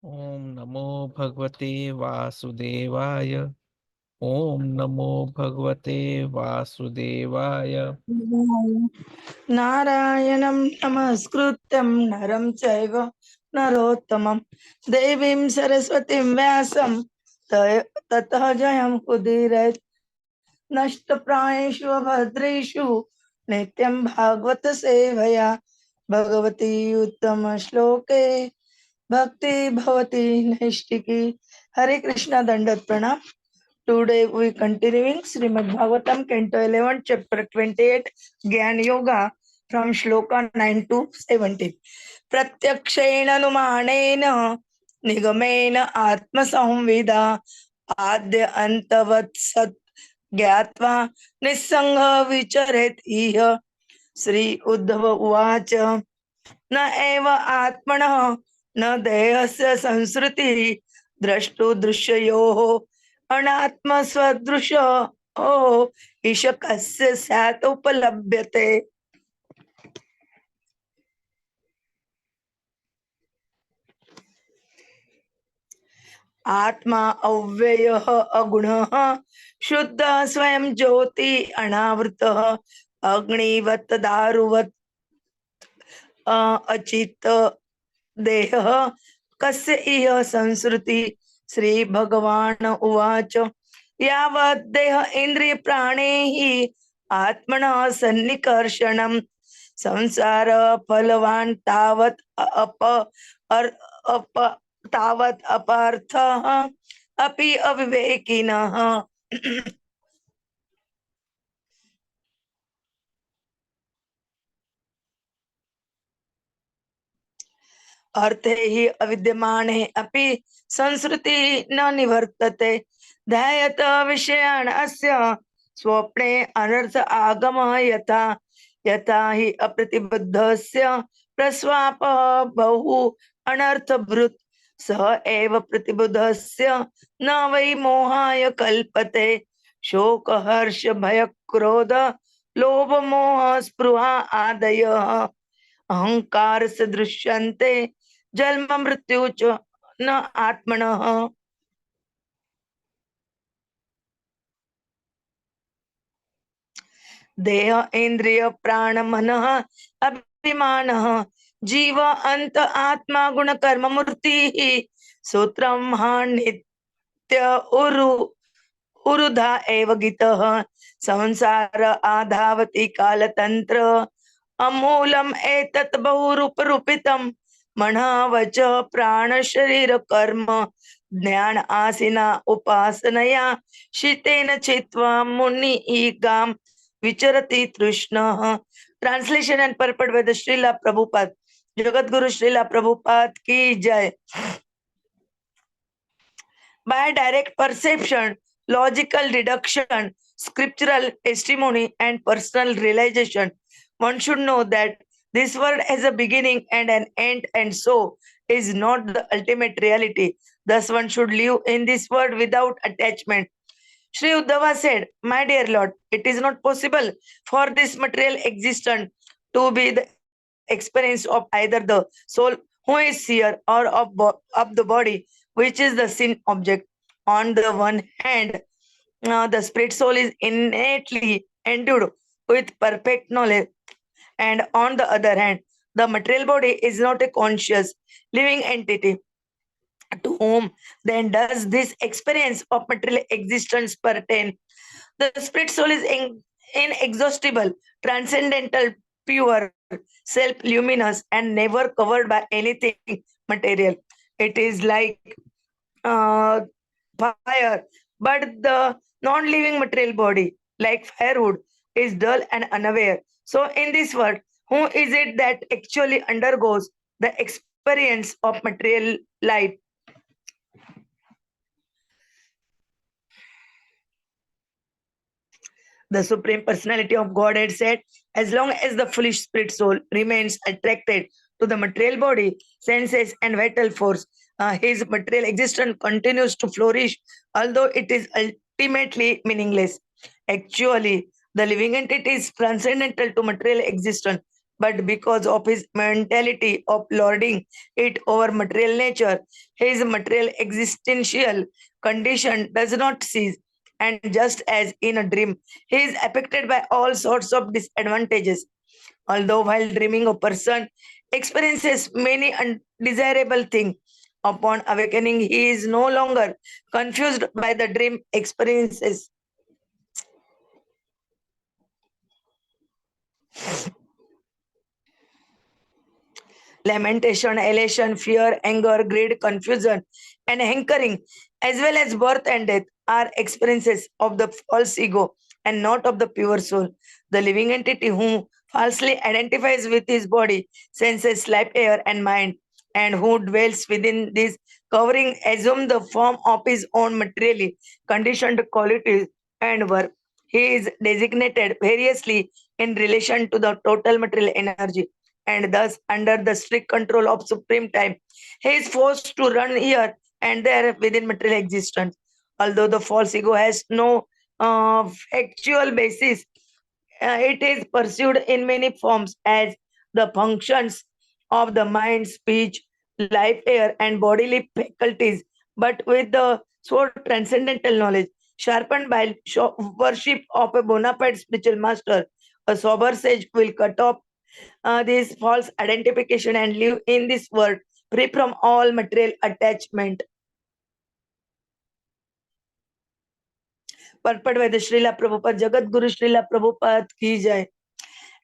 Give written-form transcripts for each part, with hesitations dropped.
ओम नमो भगवते वासुदेवाय। ओम नमो भगवते वासुदेवाय। नारायणं नमस्कृत्यं नरं चैव नरोत्तमं देवीं सरस्वतीं व्यासं ततः जयं उदीरयेत् नष्टप्रायेषु भद्रेषु नित्यं भागवत सेवया भगवती उत्तमश्लोके भक्ति भवती नैष्टिकी। हरे कृष्णा दंडवत प्रणाम। Today we continuing Srimad Bhagwatam Canto 11 Chapter 28 Gyan Yoga from Shloka 9 to 17. Pratyakshena numanena nigamena atma samvida adya antavat sat gyatva nissangha vicharet iha. Sri Uddhava uvacha न एव आत्मनः न देहस्य संसृतिः द्रष्टु दृश्ययोः अनात्मस्वदृशो ईश कस्य स्यात् उपलभ्यते। आत्मा अव्ययः अगुणः शुद्ध स्वयं ज्योति अनावृतः अग्निवत् दारुवत् अचित देहः कस्य इह संसृति। श्री भगवान उवाच यावत् देह इंद्रिय प्राणैः आत्मनः सन्निकर्षणं संसार फलवान् तावत् तावत् अपार्थः अपि अविवेकिनः। अर्थे हि अविद्यमाने अपि संस्कृति न निवर्तते। ध्यायत विषयान् अस्य स्वप्ने अनर्थ आगम यथा यथा हि अप्रतिबद्धस्य प्रस्वाप बहु अनर्थभृत् सह एव प्रतिबद्धस्य न वै मोहाय कल्पते। शोक हर्ष भय क्रोध लोभ मोह स्पृहा आदयः अहंकार से दृश्यन्ते जन्म मृत्यु च न आत्मनः। देह इंद्रिय प्राण मनः अभिमानः जीव अंत आत्मा गुण कर्म मूर्ति सूत्रम नित्य उरुधा एव गितः संसार आधावति कालतंत्र अमूलम एतत् बहुरूप रूपितम मन वच प्राण शरीर कर्म ज्ञान आसिना उपासनया शीतेन चित्वा मुनि ईगाम विचरति तृष्णः। Translation and purport by the Srila Prabhupada. Jagat Guru Srila Prabhupada की जय। By direct perception, logical deduction, scriptural testimony, and personal realization, one should know that this world has a beginning and an end, and so is not the ultimate reality. Thus, one should live in this world without attachment. Sri Uddhava said, my dear Lord, it is not possible for this material existence to be the experience of either the soul who is seer or of the body which is the sin object. On the one hand, the spirit soul is innately endowed with perfect knowledge, and on the other hand, the material body is not a conscious living entity. To whom then does this experience of material existence pertain? The spirit soul is inexhaustible, transcendental, pure, self luminous, and never covered by anything material. It is like uh, fire, but the non living material body, like firewood, is dull and unaware. So, in this world, who is it that actually undergoes the experience of material life? The Supreme Personality of Godhead said, as long as the foolish spirit soul remains attracted to the material body, senses, and vital force, his material existence continues to flourish, although it is ultimately meaningless. Actually, the living entity is transcendental to material existence. but because of his mentality of lording it over material nature, his material existential condition does not cease. And just as in a dream, he is affected by all sorts of disadvantages. Although while dreaming, a person experiences many undesirable things. Upon awakening, he is no longer confused by the dream experiences. Lamentation, elation, fear, anger, greed, confusion, and hankering, as well as birth and death, are experiences of the false ego and not of the pure soul. The living entity who falsely identifies with his body, senses, life, air, and mind, and who dwells within this covering, assume the form of his own materially conditioned qualities and work. He is designated variously in relation to the total material energy, and thus under the strict control of supreme time, he is forced to run here and there within material existence. Although the false ego has no factual basis, it is pursued in many forms as the functions of the mind, speech, life, air, and bodily faculties, but with the so transcendental knowledge, sharpened by worship of a bona fide spiritual master. A sober sage will cut off this false identification and live in this world free from all material attachment. Purport by the Srila Prabhupada, Jagat Guru Srila Prabhupada ki jai.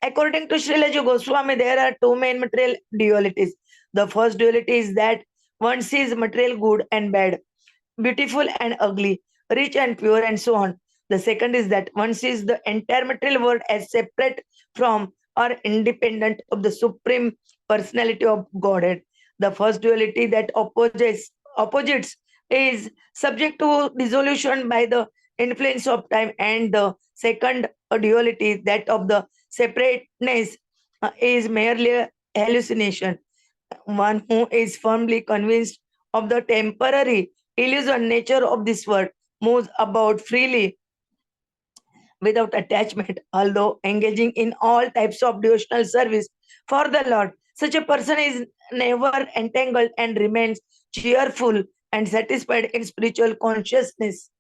According to Srila Jiva Goswami, there are two main material dualities. The first duality is that one sees material good and bad, beautiful and ugly, rich and pure, and so on. The second is that one sees the entire material world as separate from or independent of the supreme personality of Godhead. The first duality that opposites is subject to dissolution by the influence of time, and the second duality, that of the separateness, is merely a hallucination. One who is firmly convinced of the temporary illusion nature of this world moves about freely without attachment, although engaging in all types of devotional service for the Lord. Such a person is never entangled and remains cheerful and satisfied in spiritual consciousness.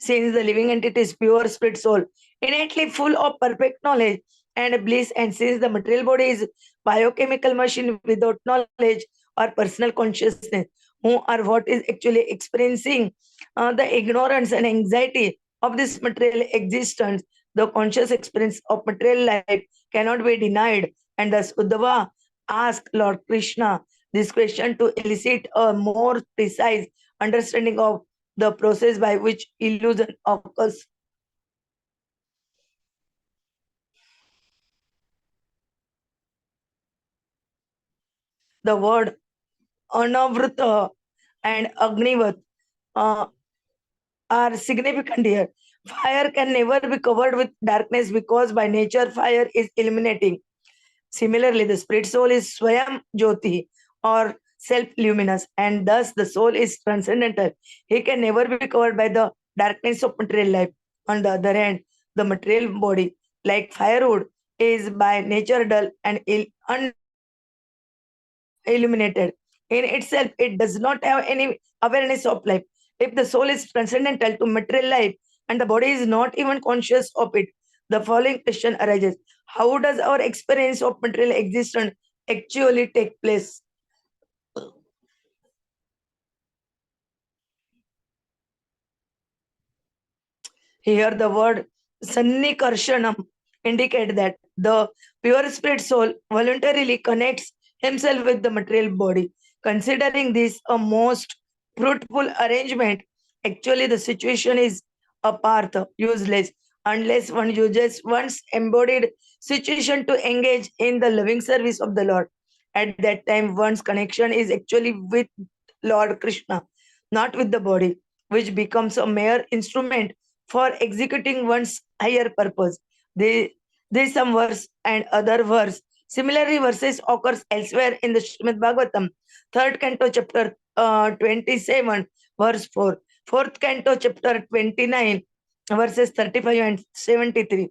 Since the living entity is pure spirit soul, innately full of perfect knowledge and bliss, and since the material body is biochemical machine without knowledge or personal consciousness, who are what is actually experiencing the ignorance and anxiety of this material existence, the conscious experience of material life cannot be denied. And thus Uddhava asked Lord Krishna this question to elicit a more precise understanding of the process by which illusion occurs. The word anavrita and agnivat uh, are significant here. Fire can never be covered with darkness because by nature fire is illuminating. Similarly, the spirit soul is Swayam Jyoti or self-luminous, and thus the soul is transcendental. He can never be covered by the darkness of material life. On the other hand, the material body, like firewood, is by nature dull and illuminated. In itself, it does not have any awareness of life. If the soul is transcendental to material life and the body is not even conscious of it, the following question arises: how does our experience of material existence actually take place? Here, the word Sannikarshanam indicate that the pure spirit soul voluntarily connects himself with the material body. Considering this a most fruitful arrangement, actually the situation is apart, useless, unless one uses one's embodied situation to engage in the loving service of the Lord. At that time, one's connection is actually with Lord Krishna, not with the body, which becomes a mere instrument for executing one's higher purpose. There is some verse and other verse. Similarly, verses occurs elsewhere in the Srimad Bhagwatam, third canto, chapter 27, verse 4. 4th canto, chapter 29, verses 35 and 73.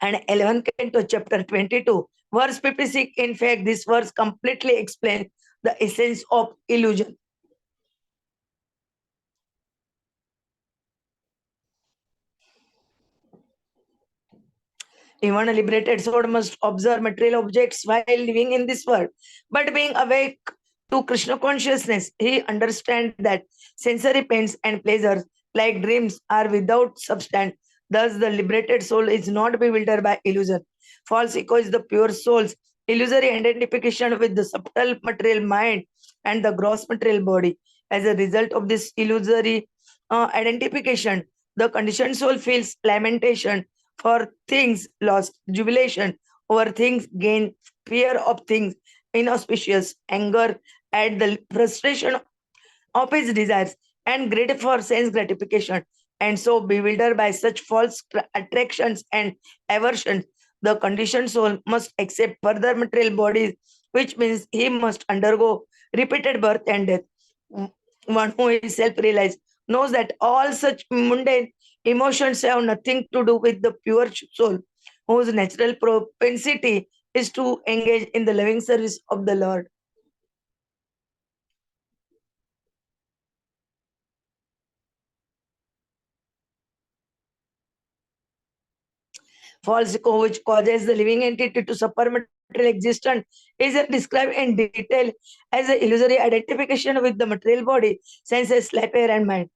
And 11th canto, chapter 22, verse 56. In fact, this verse completely explains the essence of illusion. Even a liberated soul must observe material objects while living in this world. But being awake to Krishna consciousness, he understands that sensory pains and pleasures, like dreams, are without substance. Thus, the liberated soul is not bewildered by illusion. False ego is the pure soul's illusory identification with the subtle material mind and the gross material body. As a result of this illusory identification, the conditioned soul feels lamentation for things lost, jubilation over things gained, fear of things inauspicious, anger at the frustration of his desires, and greed for sense gratification. And so, bewildered by such false attractions and aversions, the conditioned soul must accept further material bodies, which means he must undergo repeated birth and death. One who is self realized knows that all such mundane emotions have nothing to do with the pure soul, whose natural propensity is to engage in the loving service of the Lord. False ego, which causes the living entity to suffer material existence, is described in detail as an illusory identification with the material body, senses, life, air, and mind.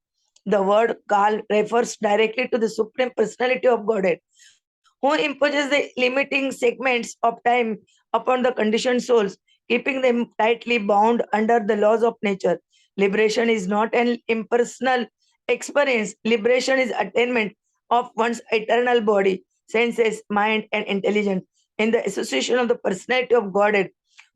The word Kal refers directly to the Supreme Personality of Godhead, who imposes the limiting segments of time upon the conditioned souls, keeping them tightly bound under the laws of nature. Liberation is not an impersonal experience, liberation is attainment of one's eternal body, senses, mind, and intelligence in the association of the personality of Godhead,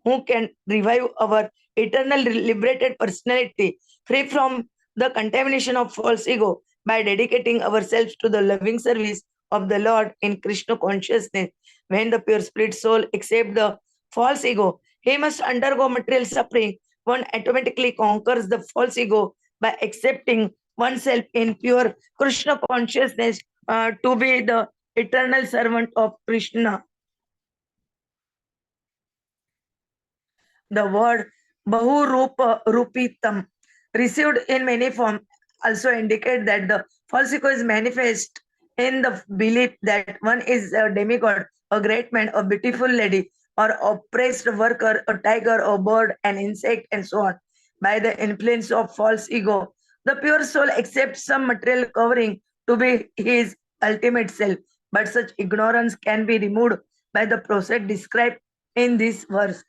who can revive our eternal liberated personality free from the contamination of false ego by dedicating ourselves to the loving service of the Lord in Krishna consciousness. When the pure spirit soul accepts the false ego, he must undergo material suffering. One automatically conquers the false ego by accepting oneself in pure Krishna consciousnness to be the eternal servant of Krishna. The word Bahurupa Rupitam, received in many forms, also indicate that the false ego is manifest in the belief that one is a demigod, a great man, a beautiful lady, or oppressed worker, a tiger, a bird, an insect, and so on. By the influence of false ego, the pure soul accepts some material covering to be his ultimate self, but such ignorance can be removed by the process described in this verse.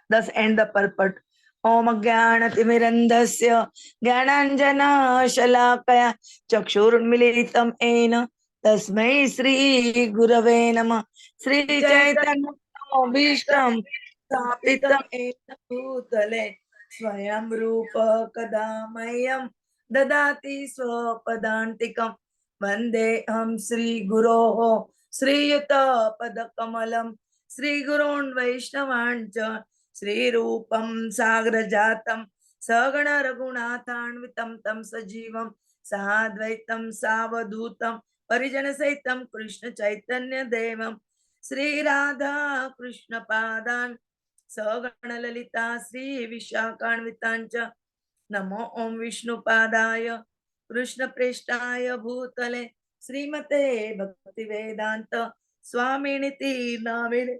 Thus end the purport. Om Jnanatimirandhasya Jnananjana Shalakaya Chakshurunmilitam Ena Tasmai Sri Gurave Nama Sri Chaitanya Bhishtam Stapitam Ena Bhutale Swayam Rupa Kadamayam Dadati Swapadantikam Vande Ham Sri Guroho Sri Yuta Padakamalam Sri Gurun Vaishnavancha Sri Rupam Sagra Jatam Sagana Raghunathanvitam Tam Sajivam Sadvaitam Savadutam Parijana Saitam Krishna Chaitanya Devam Sri Radha Krishna Padan Sagana Lalita Sri Vishakanvitancha Namo Om Vishnu Padaya Krishna Preshtaya Bhutale Srimate Bhakti Vedanta Swaminiti Namine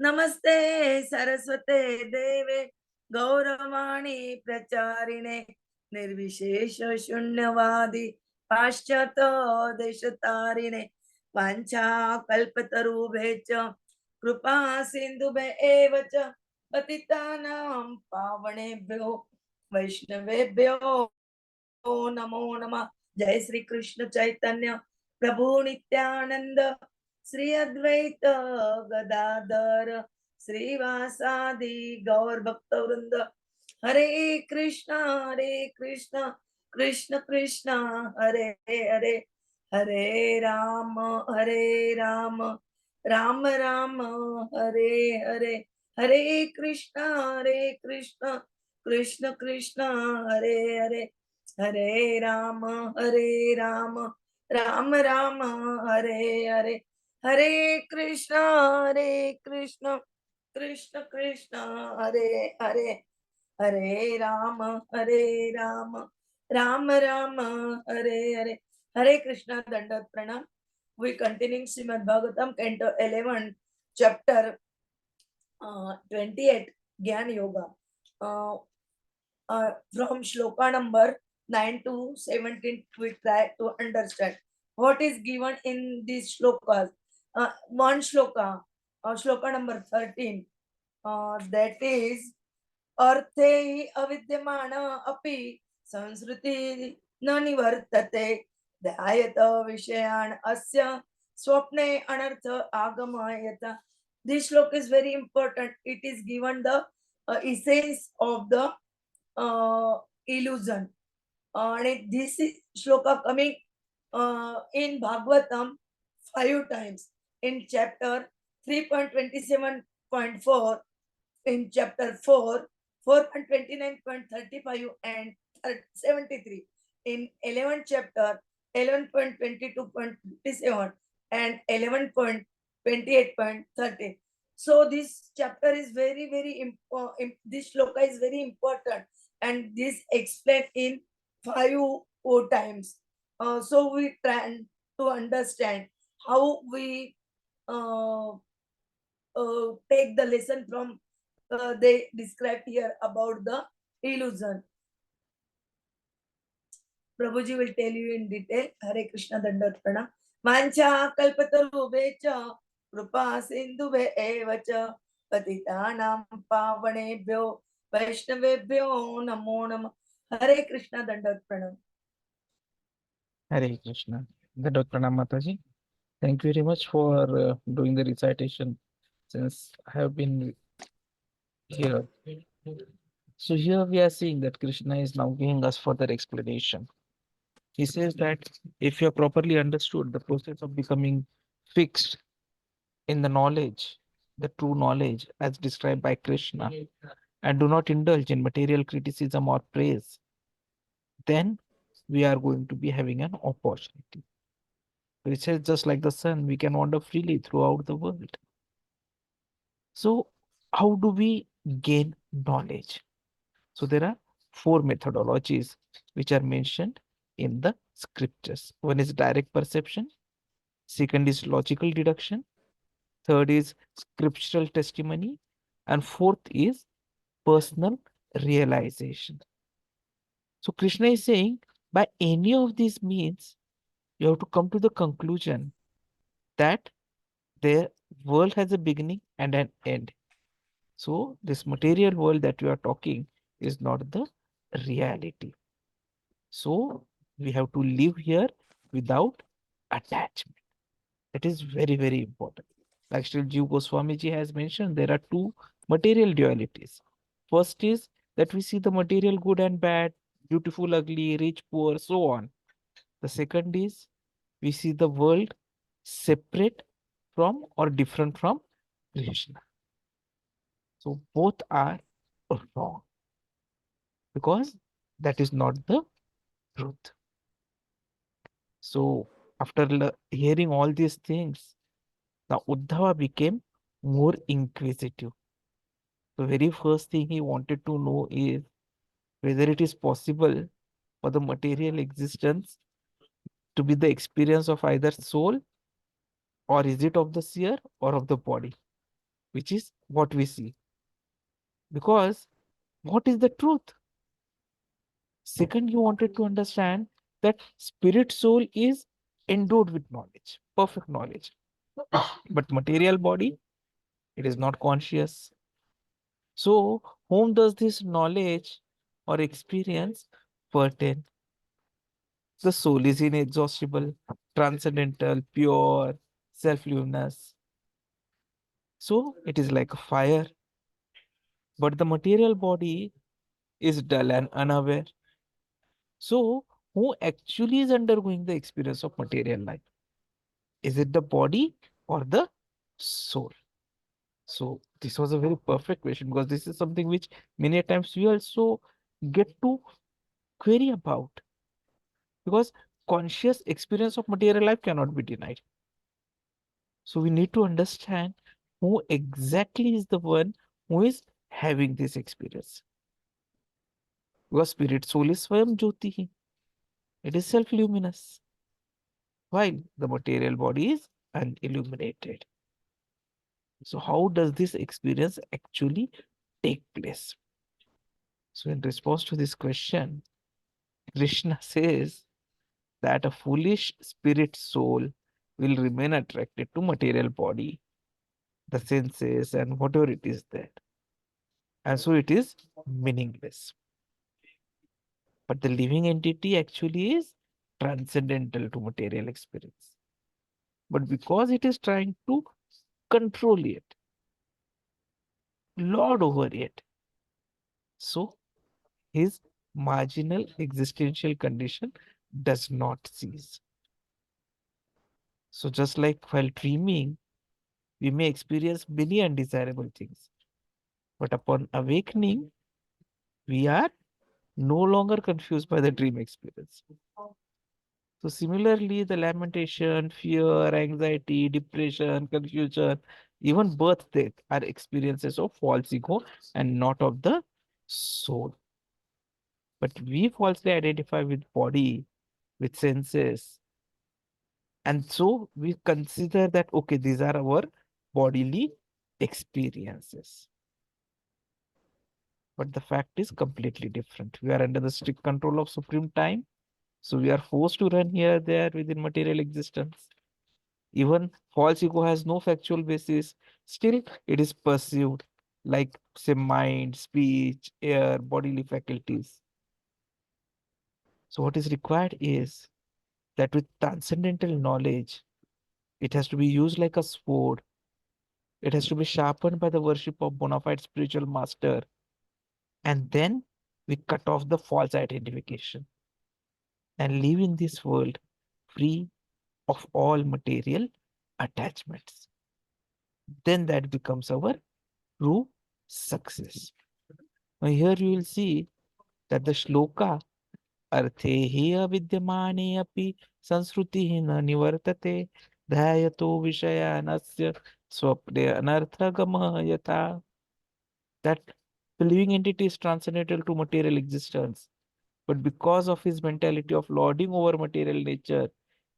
Namaste Saraswate Deve Gauravani Pracharine Nirvishesha Shunyavadi Paschata Deshatarine Pancha Kalpatarubhecha Krupa Sindhube Evacha Patitanam Pavanebhyo Vaishnavebhyo Namo Nama Jai Sri Krishna Chaitanya Prabhu Nityananda Sri Advaita Gadadhar Sri Vasadi Gaur Bhakta Vrinda Hare Krishna Krishna Krishna Hare Hare Hare Rama Rama Hare Hare Hare Krishna, Krishna Krishna, Hare Hare, Hare Rama, Rama Rama, Hare Hare, Hare Krishna, Krishna Krishna, Hare Hare, Hare Rama, Rama Rama, Hare Hare, Hare Krishna, Dandat Pranam. We continuing Srimad Bhagwatam, Canto 11, Chapter 28, Gyan Yoga. From shloka number 9 to 17, we try to understand what is given in these shlokas. One shloka, shloka number 13, that is अर्थे हि अविद्यमान अपि संस्कृति न निवर्तते ध्यायत विषयान् अस्य स्वप्ने अनर्थ आगमयत. This shloka is very important. It is given the essence of the illusion. And this shloka coming in Bhagavatam 5 times, in chapter 3.27.4, in chapter 4, 4.29.35 and 73, in 11th chapter 11.22.57 and 11.28.30. So this chapter is very important. This shloka is very important, and this explained in 5 times. So we try to understand how we take the lesson from they describe here about the illusion. Prabhuji will tell you in detail. Hare Krishna, Dandat Pranam. Mancha kalpatarubhecha kripa sindhuve evacha patitanam pavanebhyo vaishnavebhyo namo namah. Hare Krishna, Dandat Pranam. Hare Krishna. Dandavat Pranam Mataji. Thank you very much for doing the recitation, since I have been here. So here we are seeing that Krishna is now giving us further explanation. He says that if you have properly understood the process of becoming fixed in the knowledge, the true knowledge as described by Krishna, and do not indulge in material criticism or praise, then we are going to be having an opportunity. It says, just like the sun, we can wander freely throughout the world. So how do we gain knowledge? So there are 4 methodologies which are mentioned in the scriptures. One is direct perception, second is logical deduction, third is scriptural testimony, and fourth is personal realization. So Krishna is saying, by any of these means, you have to come to the conclusion that the world has a beginning and an end. So this material world that we are talking is not the reality. So we have to live here without attachment. That is very important. Like Sri Jiva Goswami ji has mentioned, there are 2 material dualities. First is that we see the material good and bad, beautiful, ugly, rich, poor, so on. The second is we see the world separate from or different from Krishna. So both are wrong, because that is not the truth. So after hearing all these things, now Uddhava became more inquisitive. The very first thing he wanted to know is whether it is possible for the material existence to be the experience of either soul, or is it of the seer or of the body, which is what we see. Because what is the truth? Second, he wanted to understand that spirit soul is endowed with knowledge, perfect knowledge. But material body, it is not conscious. So, whom does this knowledge or experience pertain? The soul is inexhaustible, transcendental, pure, self-luminous. So, it is like a fire. But the material body is dull and unaware. So, who actually is undergoing the experience of material life? Is it the body or the soul? So this was a very perfect question, because this is something which many times we also get to query about, because conscious experience of material life cannot be denied. So we need to understand who exactly is the one who is having this experience. Because spirit soul is Swayam Jyoti. It is self-luminous, while the material body is unilluminated. So how does this experience actually take place? So in response to this question, Krishna says that a foolish spirit soul will remain attracted to material body, the senses, and whatever it is that. And so it is meaningless. But the living entity actually is transcendental to material experience. But because it is trying to control it, lord over it, so his marginal existential condition does not cease. So just like while dreaming, we may experience many undesirable things, but upon awakening, we are no longer confused by the dream experience. So similarly, the lamentation, fear, anxiety, depression, confusion, even birth, death are experiences of false ego and not of the soul. But we falsely identify with body, with senses, and so we consider that okay, these are our bodily experiences. But the fact is completely different. We are under the strict control of supreme time, so we are forced to run here, there within material existence. Even false ego has no factual basis. Still, it is perceived like, say, mind, speech, air, bodily faculties. So, what is required is that with transcendental knowledge, it has to be used like a sword. It has to be sharpened by the worship of bona fide spiritual master. And then we cut off the false identification and live in this world free of all material attachments. Then that becomes our true success. Now here you will see that the shloka अर्थे हि अविद्यमाने अपि संस्कृतिः न निवर्तते ध्यायतो विषयानस्य स्वप्ने अनर्थगमः यथा, that the living entity is transcendental to material existence, but because of his mentality of lording over material nature,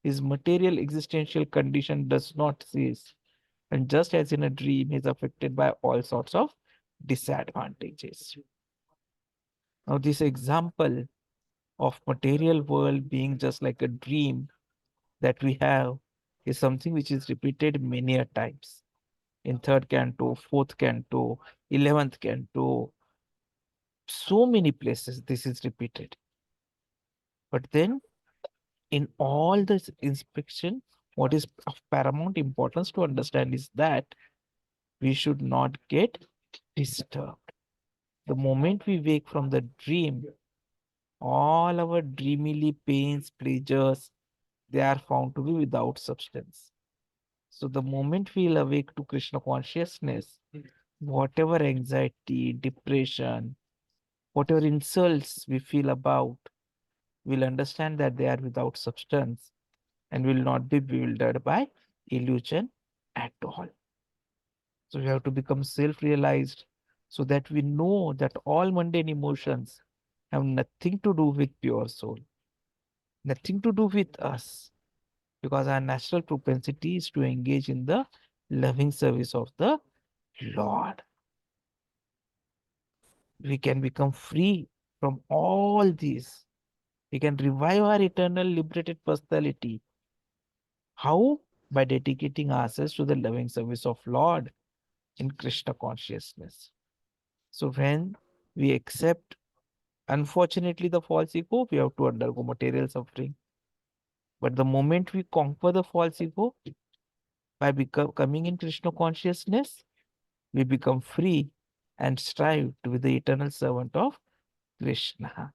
his material existential condition does not cease, and just as in a dream he is affected by all sorts of disadvantages. Now this example of material world being just like a dream that we have is something which is repeated many a times in third canto, fourth canto, 11th canto. So many places this is repeated. But then in all this inspection, what is of paramount importance to understand is that we should not get disturbed. The moment we wake from the dream, all our dreamily pains, pleasures, they are found to be without substance. So the moment we will awake to Krishna consciousness, whatever anxiety, depression, whatever insults we feel about, we'll understand that they are without substance and will not be bewildered by illusion at all. So we have to become self-realized so that we know that all mundane emotions have nothing to do with pure soul, nothing to do with us, because our natural propensity is to engage in the loving service of the Lord. We can become free from all these. We can revive our eternal liberated personality. How? By dedicating ourselves to the loving service of Lord in Krishna consciousness. So when we accept, unfortunately, the false ego, we have to undergo material suffering. But the moment we conquer the false ego by coming in Krishna consciousness, we become free and strive to be the eternal servant of Krishna.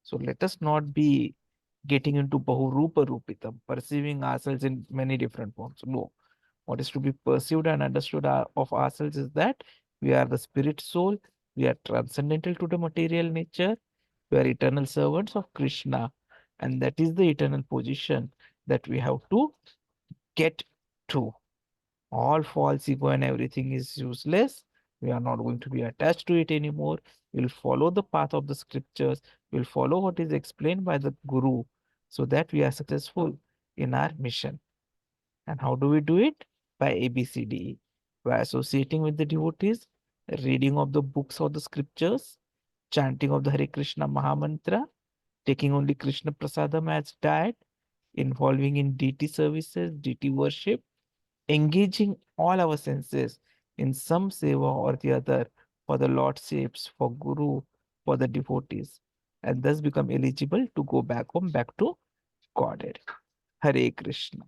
So let us not be getting into Bahurupa Rupitam, perceiving ourselves in many different forms. No. What is to be perceived and understood of ourselves is that we are the spirit soul, we are transcendental to the material nature, we are eternal servants of Krishna. And that is the eternal position that we have to get to. All false ego and everything is useless. We are not going to be attached to it anymore. We'll follow the path of the scriptures. We'll follow what is explained by the Guru so that we are successful in our mission. And how do we do it? By ABCDE. By associating with the devotees, reading of the books of the scriptures, chanting of the Hare Krishna Mahamantra, taking only Krishna Prasadam as diet, involving in deity services, deity worship, engaging all our senses in some seva or the other for the lordships, for Guru, for the devotees, and thus become eligible to go back home, back to Godhead. Hare Krishna.